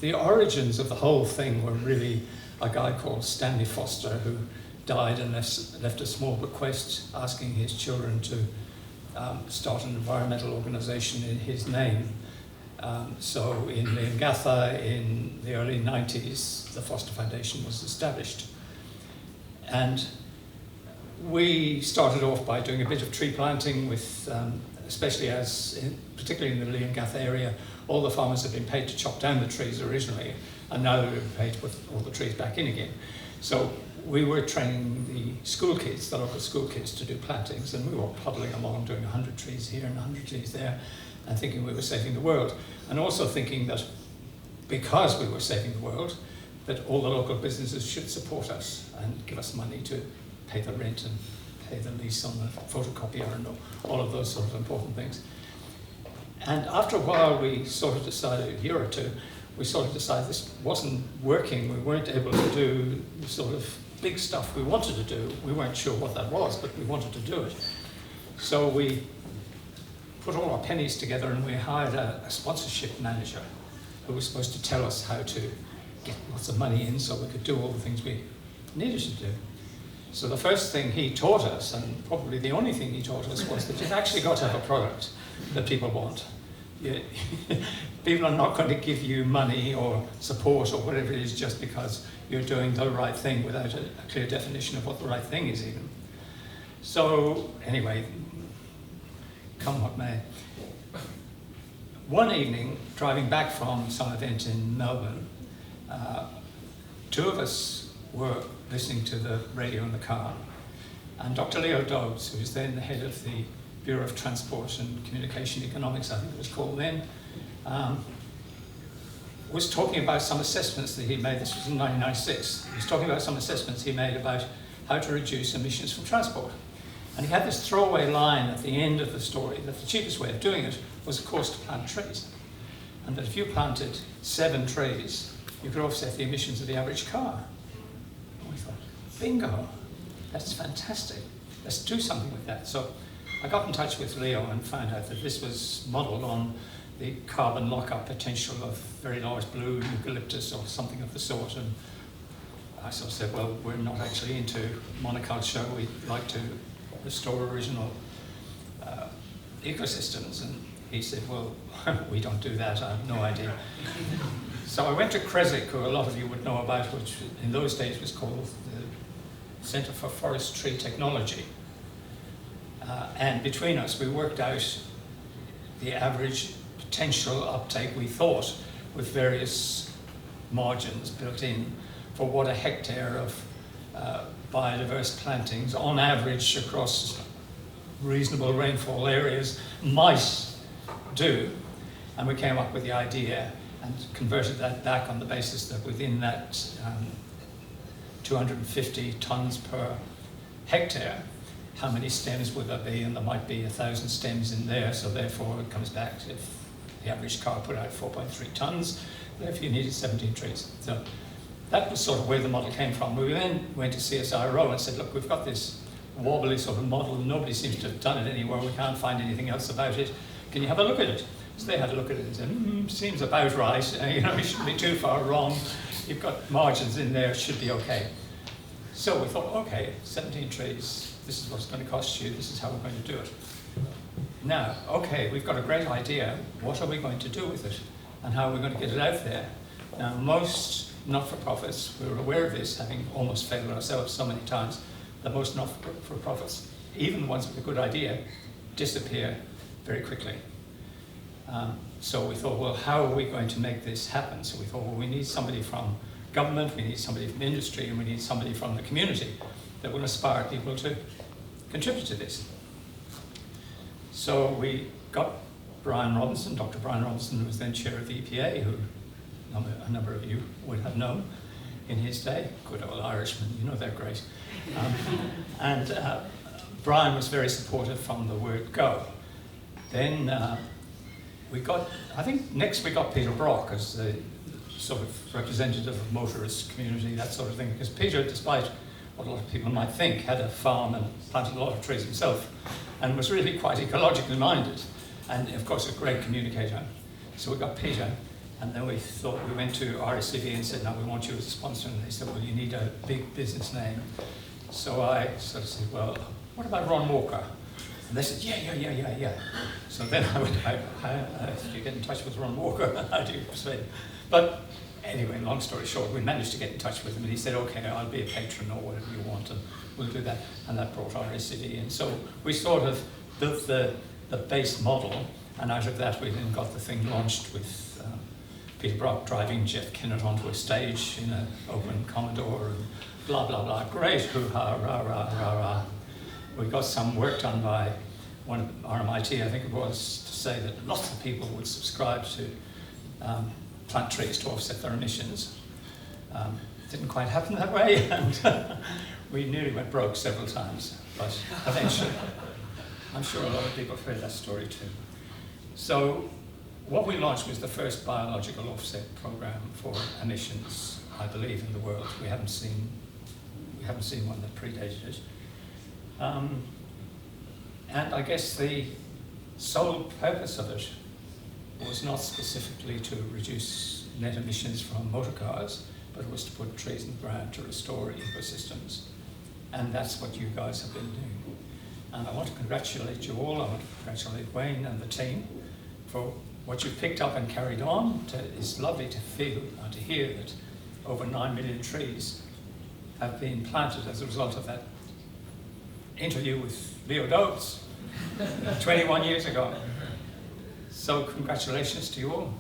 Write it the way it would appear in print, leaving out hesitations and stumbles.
the origins of the whole thing were really a guy called Stanley Foster, who died and left a small bequest asking his children to start an environmental organisation in his name. So in Leongatha in the early 90s, the Foster Foundation was established. And we started off by doing a bit of tree planting with, especially particularly in the Leongatha area, all the farmers had been paid to chop down the trees originally, and now they're being paid to put all the trees back in again. So we were training the school kids, the local school kids, to do plantings, and we were puddling along doing 100 trees here and 100 trees there, and thinking we were saving the world. And also thinking that because we were saving the world, that all the local businesses should support us and give us money to pay the rent and pay the lease on the photocopier and all of those sort of important things. And after a while, we sort of decided, a year or two, we sort of decided this wasn't working. We weren't able to do the sort of big stuff we wanted to do. We weren't sure what that was, but we wanted to do it. So we put all our pennies together and we hired a sponsorship manager who was supposed to tell us how to get lots of money in so we could do all the things we needed to do. So the first thing he taught us, and probably the only thing he taught us, was that you've actually got to have a product that people want. People are not going to give you money or support or whatever it is just because you're doing the right thing without a clear definition of what the right thing is even. So anyway, come what may. One evening, driving back from some event in Melbourne, two of us were listening to the radio in the car, and Dr. Leo Dodds, who was then the head of the Bureau of Transport and Communication Economics, I think it was called then, was talking about some assessments that he made. This was in 1996. He was talking about some assessments he made about how to reduce emissions from transport. And he had this throwaway line at the end of the story that the cheapest way of doing it was, of course, to plant trees. And that if you planted 7 trees, you could offset the emissions of the average car. And we thought, bingo, that's fantastic. Let's do something with that. So I got in touch with Leo and found out that this was modelled on the carbon lockup potential of very large blue eucalyptus or something of the sort. And I sort of said, well, we're not actually into monoculture. We'd like to restore original ecosystems. And he said, well, we don't do that. I have no idea. So I went to CRESIC, who a lot of you would know about, which in those days was called the Centre for Forestry Technology. And between us, we worked out the average potential uptake, we thought, with various margins built in for what a hectare of biodiverse plantings, on average across reasonable rainfall areas, might do. And we came up with the idea and converted that back on the basis that within that 250 tonnes per hectare, how many stems would there be? And there might be 1,000 stems in there, so therefore it comes back to if the average car put out 4.3 tonnes, therefore you needed 17 trees. So that was sort of where the model came from. We then went to CSIRO and said, look, we've got this wobbly sort of model, nobody seems to have done it anywhere, we can't find anything else about it. Can you have a look at it? So they had a look at it and said, seems about right, it shouldn't be too far wrong, you've got margins in there, it should be okay. So we thought, okay, 17 trees, this is what it's going to cost you, this is how we're going to do it. Now, okay, we've got a great idea, what are we going to do with it? And how are we going to get it out there? Now, most not-for-profits, we're aware of this, having almost failed ourselves so many times, that most not-for-profits, even the ones with a good idea, disappear very quickly. So we thought, well, how are we going to make this happen? So we thought, well, we need somebody from government, we need somebody from industry, and we need somebody from the community that will inspire people to contribute to this. So we got Brian Robinson, Dr. Brian Robinson, who was then chair of the EPA, who a number of you would have known in his day. Good old Irishman, you know they're great. And Brian was very supportive from the word go. Then I think next we got Peter Brock as the sort of representative of motorist community, that sort of thing, because Peter, despite what a lot of people might think, had a farm and planted a lot of trees himself and was really quite ecologically minded and of course a great communicator. So we got Peter, And then we thought, we went to RSCV and said, no, we want you as a sponsor. And they said, well, you need a big business name. So I sort of said, well, what about Ron Walker? And they said, yeah. So then I went, how do you get in touch with Ron Walker? How do you persuade him? But anyway, long story short, we managed to get in touch with him, and he said, okay, I'll be a patron or whatever you want, and we'll do that. And that brought RSCV in. So we sort of built the base model, and out of that we then got the thing launched with Peter Brock driving Jeff Kinnett onto a stage in an open Commodore, and blah, blah, blah. Great, hoo-ha, rah, rah, rah, rah. We got some work done by one of RMIT, I think it was, to say that lots of people would subscribe to plant trees to offset their emissions. It didn't quite happen that way, and we nearly went broke several times, but eventually. I'm sure a lot of people have heard that story too. So what we launched was the first biological offset program for emissions, I believe, in the world. We haven't seen one that predated it. And I guess the sole purpose of it was not specifically to reduce net emissions from motor cars, but it was to put trees in the ground to restore ecosystems. And that's what you guys have been doing. And I want to congratulate you all. I want to congratulate Wayne and the team for what you've picked up and carried on. It's lovely to feel and to hear that over 9 million trees have been planted as a result of that interview with Leo Dodds 21 years ago. So congratulations to you all.